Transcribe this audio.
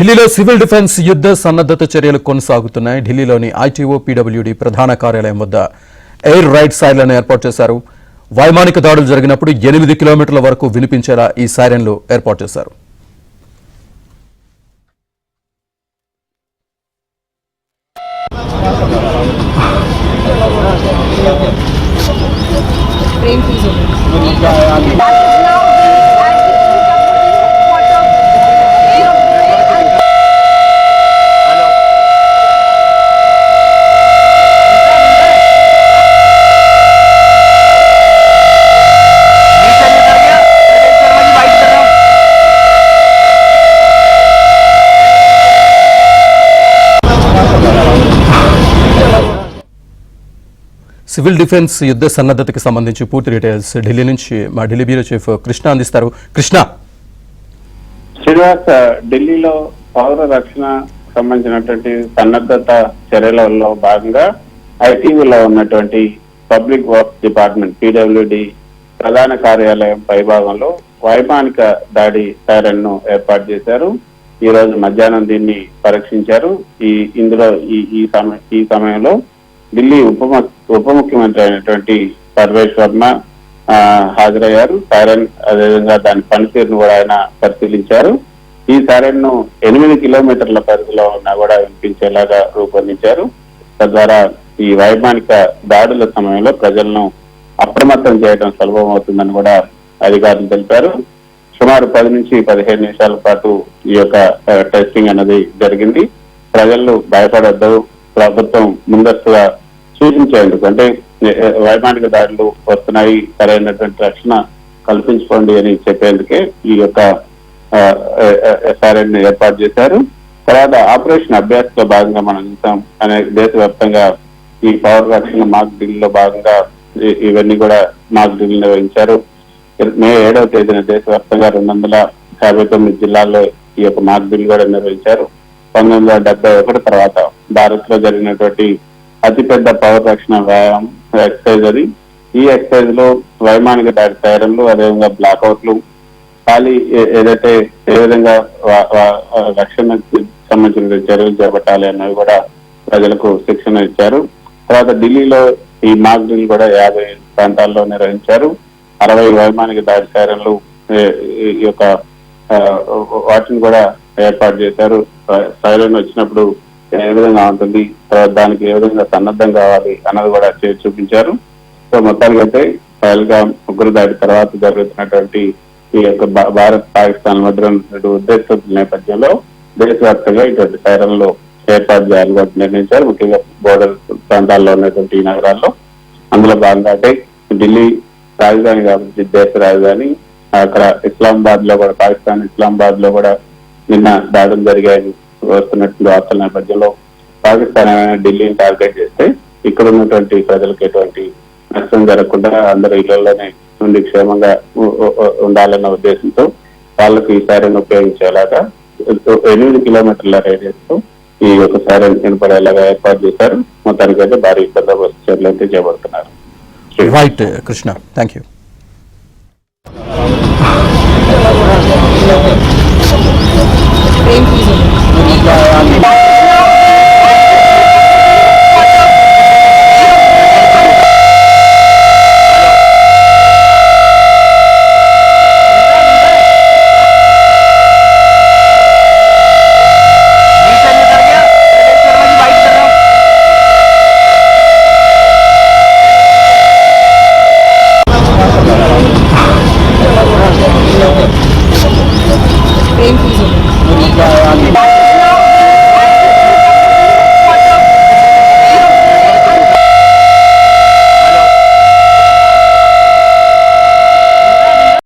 ఢిల్లీలో civil defence యుద్ధ సన్నద్ధత చర్యలు కొనసాగుతున్నాయి. ఢిల్లీలోని ఐటీఓ పీడబ్ల్యూడీ ప్రధాన కార్యాలయం వద్ద ఎయిర్ రైడ్ సైరన్లను ఏర్పాటు చేశారు. వైమానిక దాడులు జరిగినప్పుడు 8 కిలోమీటర్ల వరకు వినిపించేలా ఈ సైరన్లు ఏర్పాటు చేశారు. సివిల్ డిఫెన్స్ యుద్ధ సన్నద్ధతకి సంబంధించి పూర్తి డీటెయిల్స్ ఢిల్లీ నుంచి మా ఢిల్లీ బ్యూరో చీఫ్ కృష్ణ అందిస్తారు. కృష్ణ, శ్రీనివాస్, ఢిల్లీలో పౌర రక్షణ సంబంధించినటువంటి సన్నద్ధత చర్యలలో భాగంగా ఐటీవీలో ఉన్నటువంటి పబ్లిక్ వర్క్స్ డిపార్ట్మెంట్ పీడబ్ల్యూడి ప్రధాన కార్యాలయం పైభాగంలో వైమానిక దాడి సైరన్ ను ఏర్పాటు చేశారు. ఈ రోజు మధ్యాహ్నం దీన్ని పరీక్షించారు. ఈ సమయంలో ఢిల్లీ ఉప ముఖ్యమంత్రి అయినటువంటి పర్వేష్ వర్మ హాజరయ్యారు. సైరన్ అదేవిధంగా దాని పనితీరును కూడా ఆయన పరిశీలించారు. ఈ సైరన్ ను 8 కిలోమీటర్ల పరిధిలో ఉన్నా కూడా వినిపించేలాగా రూపొందించారు. తద్వారా ఈ వైమానిక దాడుల సమయంలో ప్రజలను అప్రమత్తం చేయడం సులభమవుతుందని కూడా అధికారులు తెలిపారు. సుమారు 10 నుంచి 15 నిమిషాల పాటు ఈ యొక్క టెస్టింగ్ అనేది జరిగింది. ప్రజలు భయపడద్దు, ప్రభుత్వం ముందస్తుగా సూచించేందుకు, అంటే వైమానిక దాడులు వస్తున్నాయి, సరైనటువంటి రక్షణ కల్పించుకోండి అని చెప్పేందుకే ఈ యొక్క సైరన్ ఏర్పాటు చేశారు. తర్వాత ఆపరేషన్ అభ్యాస్ లో భాగంగా మనం చూసాం అనేక దేశవ్యాప్తంగా ఈ పౌర రక్షణ మాక్ డ్రిల్ లో భాగంగా ఇవన్నీ కూడా మాక్ డ్రిల్ నిర్వహించారు. మే 7వ తేదీన దేశవ్యాప్తంగా 259 జిల్లాల్లో ఈ యొక్క మాక్ డ్రిల్ కూడా నిర్వహించారు. 1971 తర్వాత భారత్ లో జరిగినటువంటి అతిపెద్ద పౌర రక్షణ వ్యాయామం ఎక్సైజ్ అది. ఈ ఎక్సైజ్ లో వైమానిక దాడి సైరన్లు, అదేవిధంగా బ్లాక్అవుట్లు, ఖాళీ ఏదైతే ఏ విధంగా రక్షణకు సంబంధించిన చర్యలు చేపట్టాలి అన్నవి కూడా ప్రజలకు శిక్షణ ఇచ్చారు. తర్వాత ఢిల్లీలో ఈ మాక్ డ్రిల్ కూడా 50 ప్రాంతాల్లో నిర్వహించారు. 60 వైమానిక దాడి సైరన్లు ఈ యొక్క వాటిని కూడా ఏర్పాటు చేశారు. సైరన్ వచ్చినప్పుడు ఏ విధంగా ఉంటుంది, దానికి ఏ విధంగా సన్నద్ధం కావాలి అన్నది కూడా చేసి చూపించారు. సో మొత్తానికి అయితే పహల్గామ్ ఉగ్ర దాడి తర్వాత జరుగుతున్నటువంటి ఈ యొక్క భారత్ పాకిస్తాన్ మధ్య ఉన్నటువంటి ఉద్రిక్తతల నేపథ్యంలో దేశవ్యాప్తంగా ఇటువంటి సైరన్లు ఏర్పాటు చేయాలని కూడా నిర్ణయించారు. ముఖ్యంగా బోర్డర్ ప్రాంతాల్లో ఉన్నటువంటి ఈ నగరాల్లో. అందులో భాగంగా అంటే ఢిల్లీ రాజధాని కాబట్టి దేశ రాజధాని, అక్కడ ఇస్లామాబాద్ లో కూడా, పాకిస్తాన్ ఇస్లామాబాద్ లో కూడా నిన్న దాడులు జరిగాయని వస్తున్నటువంటి వార్తల నేపథ్యంలో పాకిస్తాన్ ఢిల్లీని టార్గెట్ చేస్తే ఇక్కడ ఉన్నటువంటి ప్రజలకు ఎటువంటి నష్టం జరగకుండా అందరూ ఇళ్లలోనే నుండి క్షేమంగా ఉండాలన్న ఉద్దేశంతో వాళ్ళకు ఈ సైరన్ ఉపయోగించేలాగా 8 కిలోమీటర్ల రేడియస్ తో ఈ యొక్క సైరన్ వినపడేలాగా ఏర్పాటు చేశారు. మొత్తానికి అయితే భారీ బందోబస్తు చర్యలు అయితే చేపడుతున్నారు. Right Krishna, thank you. Thank you.